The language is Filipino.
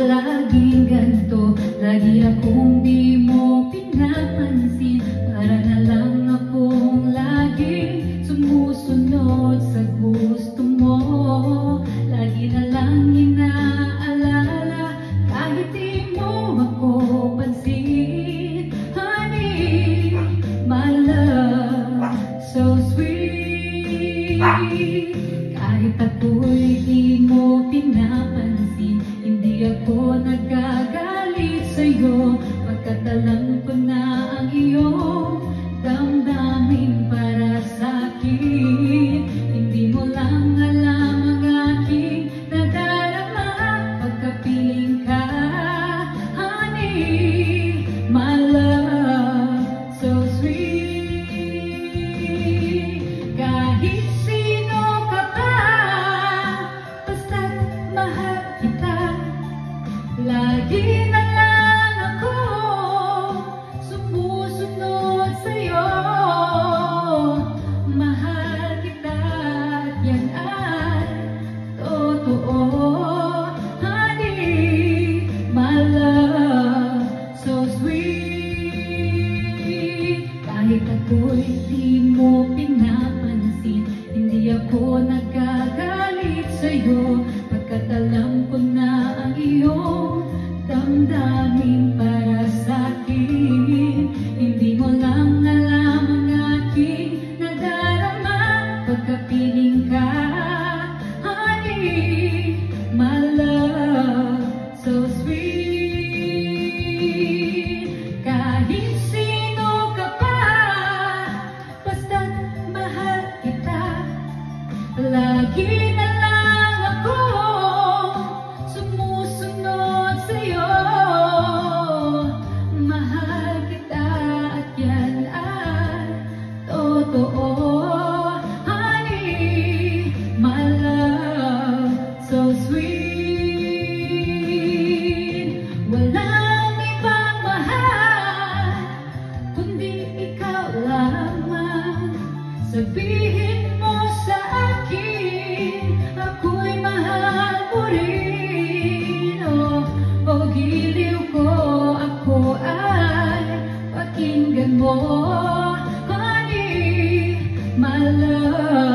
laging ganito, lagi akong di mo pinapansin. Para na lang akong laging sumusunod sa gusto mo. Lagi na lang inaalala kahit di mo ako pansin. Honey, my love, so sweet. Kahit ako'y di mo pinapansin, hindi ako nagagalit sa'yo, pagkat alam ko na ang iyong damdamin para sa'kin. Hindi mo lang alam ang aking nadarama pagkapiling ka. Honey, my love, so sweet. Kahit sino ka pa, basta't mahal kita. Lagi na lang ako sumusunod sa'yo. Mahal kita at yan ay totoo. Honey, my love, so sweet. Kahit ako'y di mo pinapansin, hindi ako nagagalit sa'yo, pagkat alam ko na ang iyong damdamin para sa'kin. Hindi mo lang alam ang aking nadarama pagkapiling ka. Honey, my love, so sweet. Kahit sino ka pa, basta't mahal kita. Lagi na lang ako sumusunod sa'yo. Mahal kita at yan ay totoo. Honey, my love, so sweet. Walang ibang mahal kundi ikaw lamang. Sabihin mo sa akin, ako'y mahal mo rin. O giliw ko, ako ay pakinggan mo. Honey, my love.